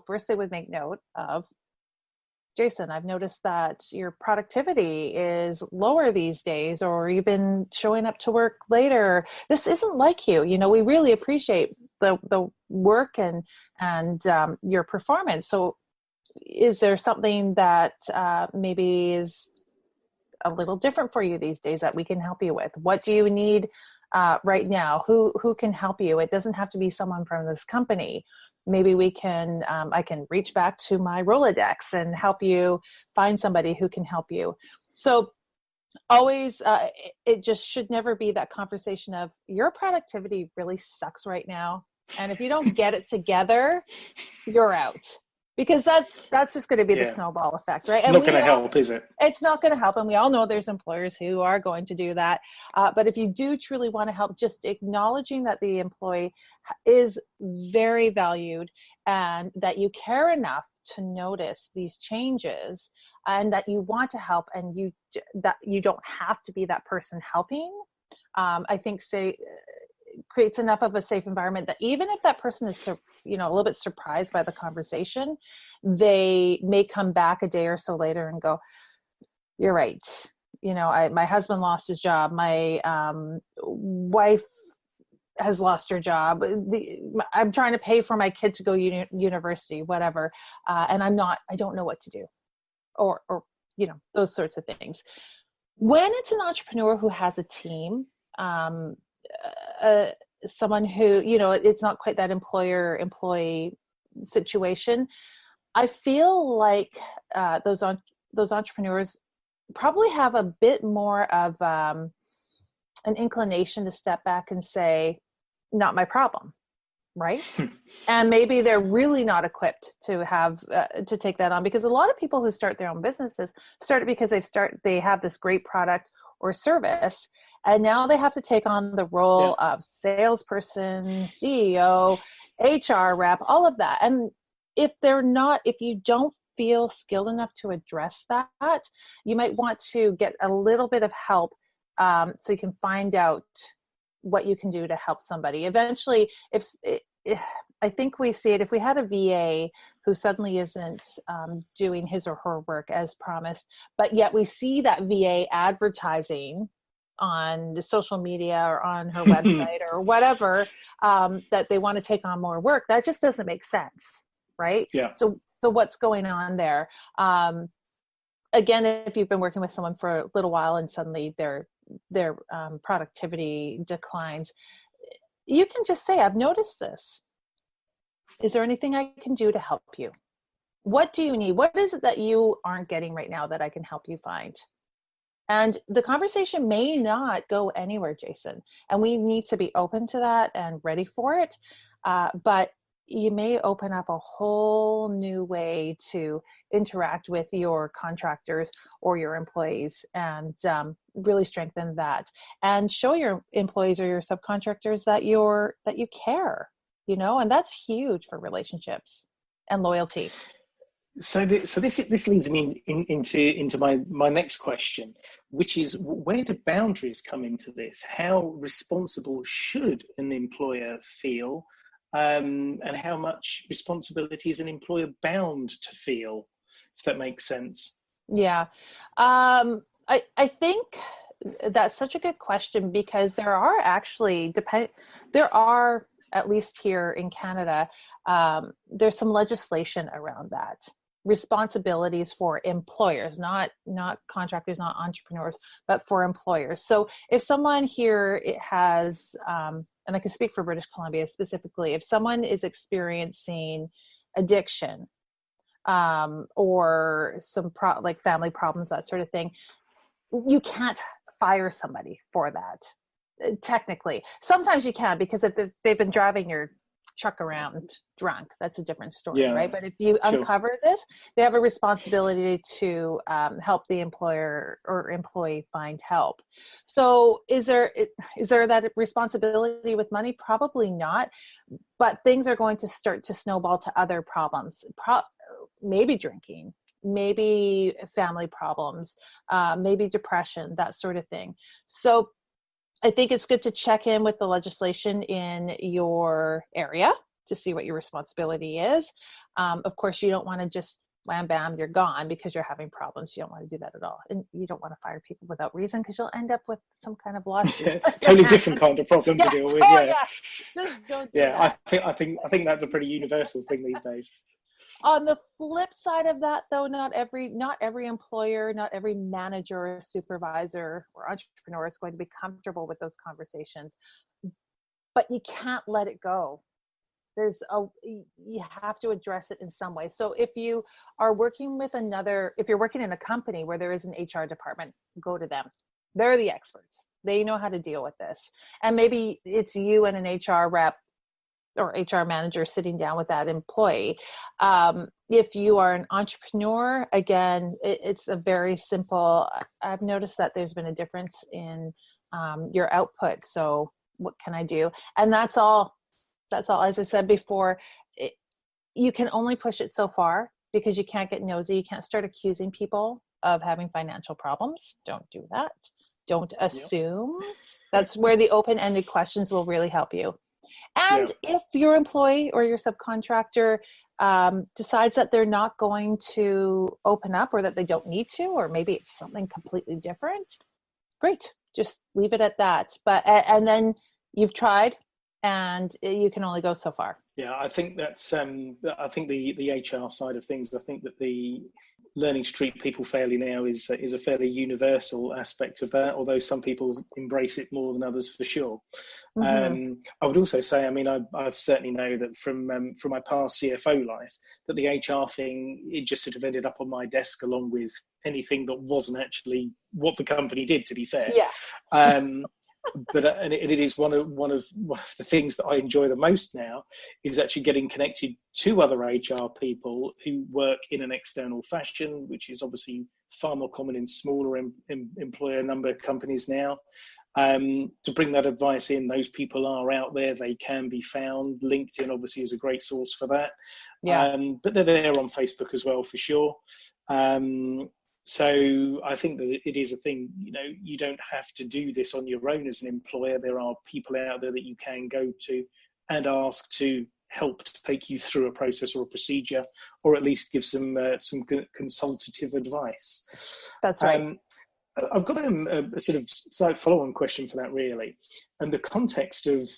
first they would make note of, Jason, I've noticed that your productivity is lower these days, or you've been showing up to work later. This isn't like you. You know, we really appreciate the work and your performance. So is there something that maybe is a little different for you these days that we can help you with? What do you need right now? Who can help you? It doesn't have to be someone from this company. Maybe we can, I can reach back to my Rolodex and help you find somebody who can help you. So always, it just should never be that conversation of your productivity really sucks right now. And if you don't get it together, you're out. Because that's just going to be the snowball effect, right? It's not going to help, is it? It's not going to help. And we all know there's employers who are going to do that. But if you do truly want to help, just acknowledging that the employee is very valued and that you care enough to notice these changes and that you want to help and that you don't have to be that person helping, I think creates enough of a safe environment that even if that person is, a little bit surprised by the conversation, they may come back a day or so later and go, you're right. My husband lost his job. My wife has lost her job. I'm trying to pay for my kid to go university, whatever. And I don't know what to do or, those sorts of things. When it's an entrepreneur who has a team, someone who, it's not quite that employer-employee situation, I feel like those entrepreneurs probably have a bit more of an inclination to step back and say, not my problem, right? And maybe they're really not equipped to have to take that on, because a lot of people who start their own businesses start it because they have this great product or service, and now they have to take on the role of salesperson, CEO, HR rep, all of that. And if you don't feel skilled enough to address that, you might want to get a little bit of help so you can find out what you can do to help somebody. Eventually, I think we see it, if we had a VA who suddenly isn't doing his or her work as promised, but yet we see that VA advertising on the social media or on her website or whatever, that they want to take on more work, that just doesn't make sense, right? Yeah. So what's going on there? Again, if you've been working with someone for a little while and suddenly their productivity declines, you can just say, I've noticed this. Is there anything I can do to help you? What do you need? What is it that you aren't getting right now that I can help you find? And the conversation may not go anywhere, Jason. And we need to be open to that and ready for it. But you may open up a whole new way to interact with your contractors or your employees and really strengthen that and show your employees or your subcontractors that you care, and that's huge for relationships and loyalty. So this leads me into my next question, which is, where do boundaries come into this? How responsible should an employer feel, and how much responsibility is an employer bound to feel, if that makes sense? Yeah, I think that's such a good question, because there are, at least here in Canada, there's some legislation around that. Responsibilities for employers, not contractors, not entrepreneurs, but for employers. So if someone here has, and I can speak for British Columbia specifically, if someone is experiencing addiction, or some like family problems, that sort of thing, you can't fire somebody for that. Technically, sometimes you can, because if they've been driving your truck around drunk, that's a different story, right? But if you uncover this, they have a responsibility to help the employer or employee find help. So is there that responsibility with money? Probably not, but things are going to start to snowball to other problems, maybe drinking, maybe family problems, maybe depression, that sort of thing. So I think it's good to check in with the legislation in your area to see what your responsibility is. Of course, you don't want to just wham bam, you're gone because you're having problems. You don't want to do that at all. And you don't want to fire people without reason because you'll end up with some kind of lawsuit. Yeah, totally different kind of problem to deal with. Oh, yeah. Just don't do that. I think that's a pretty universal thing these days. On the flip side of that, though, not every employer, not every manager or supervisor or entrepreneur is going to be comfortable with those conversations. But you can't let it go. You have to address it in some way. So if you are working with if you're working in a company where there is an HR department, go to them. They're the experts. They know how to deal with this. And maybe it's you and an HR rep or HR manager sitting down with that employee. If you are an entrepreneur, again, it's a very simple, I've noticed that there's been a difference in your output. So what can I do? And that's all. As I said before, you can only push it so far because you can't get nosy. You can't start accusing people of having financial problems. Don't do that. Don't assume. Yep. That's where the open-ended questions will really help you. And if your employee or your subcontractor decides that they're not going to open up or that they don't need to, or maybe it's something completely different, great. Just leave it at that. And then you've tried, and you can only go so far. Yeah, I think that's. I think the HR side of things. I think that the learning to treat people fairly now is a fairly universal aspect of that. Although some people embrace it more than others, for sure. Mm-hmm. I would also say, I mean, I certainly know that from my past CFO life, that the HR thing, it just sort of ended up on my desk along with anything that wasn't actually what the company did. To be fair. Yeah. But and it is one of the things that I enjoy the most now is actually getting connected to other HR people who work in an external fashion, which is obviously far more common in smaller employer number companies now. To bring that advice in, those people are out there, they can be found. LinkedIn obviously is a great source for that. Yeah. But they're there on Facebook as well, for sure. So I think that it is a thing, you don't have to do this on your own as an employer. There are people out there that you can go to and ask to help to take you through a process or a procedure, or at least give some consultative advice. That's right. I've got a sort of slight follow-on question for that, really. And the context of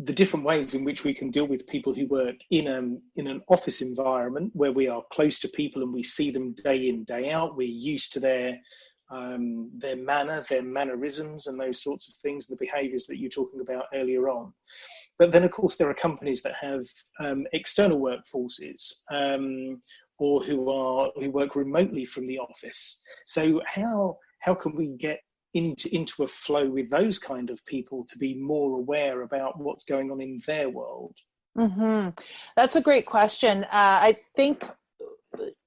the different ways in which we can deal with people who work in an office environment where we are close to people and we see them day in, day out. We're used to their manner, their mannerisms and those sorts of things, the behaviours that you were talking about earlier on. But then, of course, there are companies that have external workforces or who work remotely from the office. So how can we get into a flow with those kind of people to be more aware about what's going on in their world? Mm-hmm. That's a great question. I think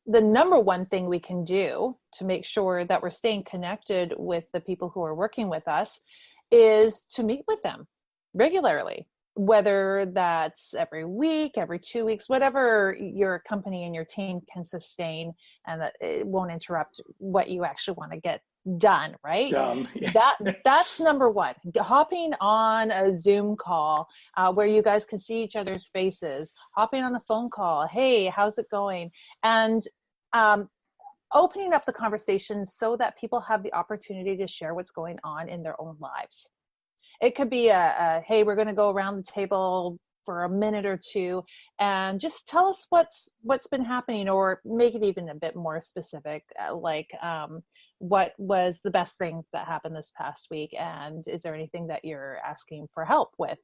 the number one thing we can do to make sure that we're staying connected with the people who are working with us is to meet with them regularly, whether that's every week, every 2 weeks, whatever your company and your team can sustain, and that it won't interrupt what you actually want to get done, right? Yeah. That's number one. Hopping on a Zoom call where you guys can see each other's faces, hopping on a phone call, hey, how's it going? And opening up the conversation so that people have the opportunity to share what's going on in their own lives. It could be hey, we're going to go around the table for a minute or two and just tell us what's been happening, or make it even a bit more specific, like what was the best thing that happened this past week, and is there anything that you're asking for help with?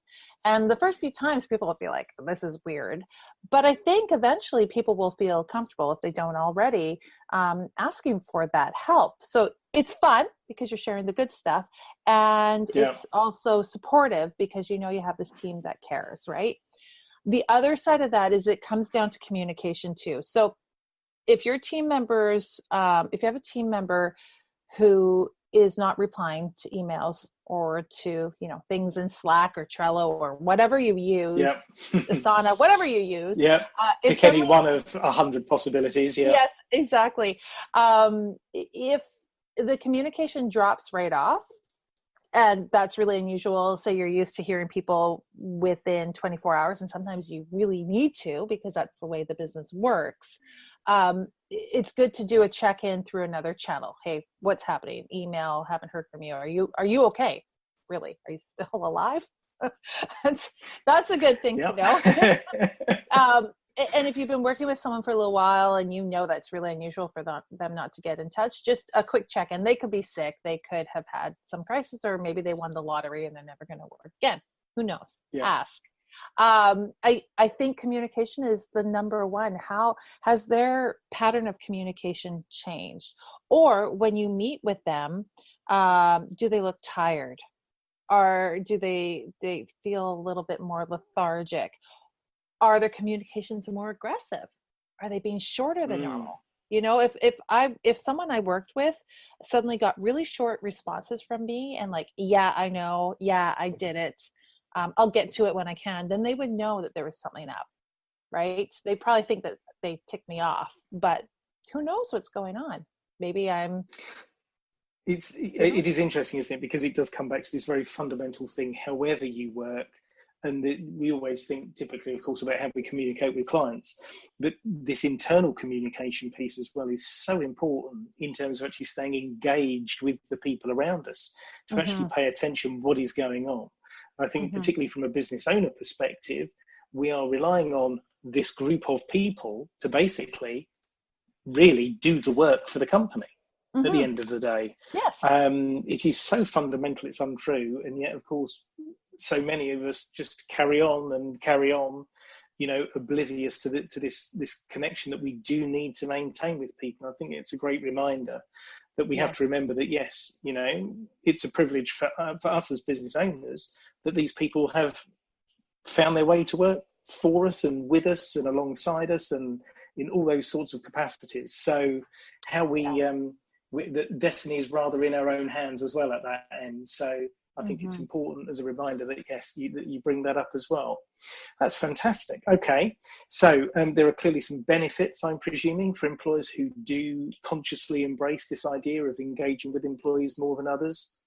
And the first few times people will be like, this is weird, but I think eventually people will feel comfortable, if they don't already, asking for that help. So it's fun because you're sharing the good stuff, and it's also supportive because you have this team that cares, right? The other side of that is it comes down to communication too. So if your team members, if you have a team member who is not replying to emails or to, things in Slack or Trello or whatever you use, Asana, whatever you use. Yeah. Pick any one of 100 possibilities. Yeah. Yes, exactly. If the communication drops right off, And that's really unusual. Say you're used to hearing people within 24 hours, and sometimes you really need to because that's the way the business works. It's good to do a check-in through another channel. Hey, what's happening? Email, haven't heard from you. Are you okay? Really? Are you still alive? That's a good thing to know. And if you've been working with someone for a little while and you know that's really unusual for them not to get in touch, just a quick check-in. They could be sick. They could have had some crisis, or maybe they won the lottery and they're never going to work again. Who knows? Yeah. Ask. I think communication is the number one. How has their pattern of communication changed? Or when you meet with them, do they look tired? Or do they feel a little bit more lethargic? Are their communications more aggressive? Are they being shorter than normal? You know, if someone I worked with suddenly got really short responses from me and like, yeah, I know, yeah, I did it, I'll get to it when I can, then they would know that there was something up, right? They probably think that they ticked me off, but who knows what's going on? Maybe it is interesting, isn't it? Because it does come back to this very fundamental thing, however you work. And we always think typically, of course, about how we communicate with clients. But this internal communication piece as well is so important in terms of actually staying engaged with the people around us, to actually pay attention what is going on. I think particularly from a business owner perspective, we are relying on this group of people to basically really do the work for the company at the end of the day. Yes. It is so fundamental, it's untrue. And yet, of course, so many of us just carry on, you know, oblivious to this connection that we do need to maintain with people. I think it's a great reminder that we have to remember that, yes, you know, it's a privilege for us as business owners that these people have found their way to work for us and with us and alongside us and in all those sorts of capacities. So how that destiny is rather in our own hands as well at that end. So I think it's important as a reminder that, yes, that you bring that up as well. That's fantastic. Okay, so there are clearly some benefits, I'm presuming, for employers who do consciously embrace this idea of engaging with employees more than others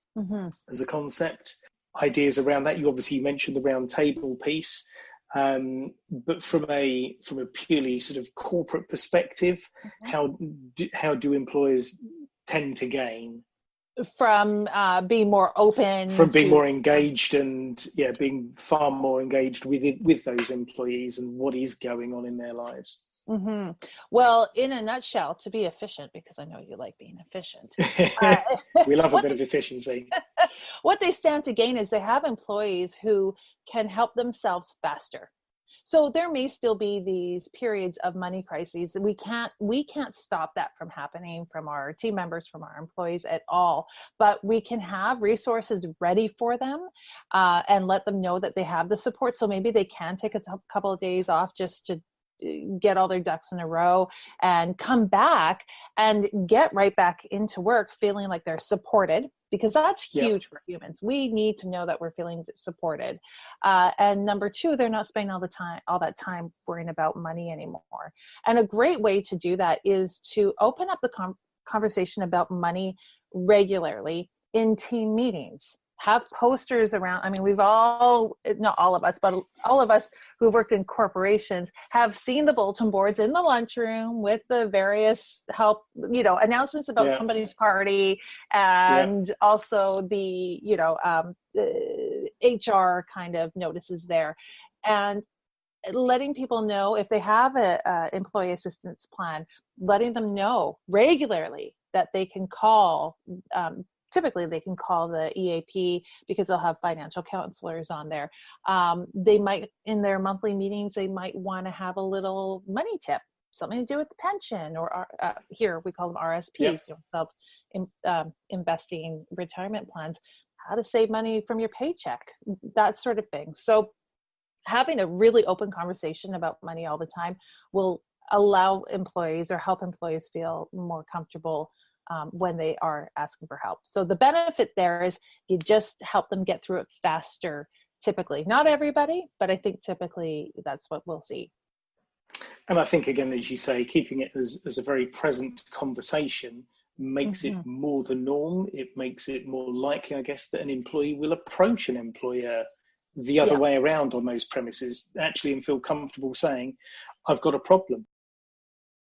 as a concept. Ideas around that, you obviously mentioned the round table piece, but from a purely sort of corporate perspective, how do employers tend to gain from being more open, from being more engaged, and being far more engaged with those employees and what is going on in their lives? Well, in a nutshell, to be efficient, because I know you like being efficient. We love a bit of efficiency. What they stand to gain is they have employees who can help themselves faster. So there may still be these periods of money crises. We can't stop that from happening from our team members, from our employees at all. But we can have resources ready for them and let them know that they have the support. So maybe they can take a couple of days off just to get all their ducks in a row and come back and get right back into work feeling like they're supported, because that's huge for humans. We need to know that we're feeling supported. And number two, they're not spending all that time worrying about money anymore. And a great way to do that is to open up the conversation about money regularly in team meetings. Have posters around. I mean, we've all, not all of us, but all of us who've worked in corporations have seen the bulletin boards in the lunchroom with the various announcements about somebody's party, and also the HR kind of notices there, and letting people know if they have a employee assistance plan, letting them know regularly that they can call. Typically, they can call the EAP because they'll have financial counselors on there. They might, in their monthly meetings, they might want to have a little money tip, something to do with the pension, or here we call them RSPs, investing retirement plans, how to save money from your paycheck, that sort of thing. So having a really open conversation about money all the time will allow employees or help employees feel more comfortable when they are asking for help. So the benefit there is you just help them get through it faster, typically. Not everybody, but I think typically that's what we'll see. And I think, again, as you say, keeping it as a very present conversation makes it more the norm. It makes it more likely, I guess, that an employee will approach an employer the other way around on those premises, actually, and feel comfortable saying, I've got a problem.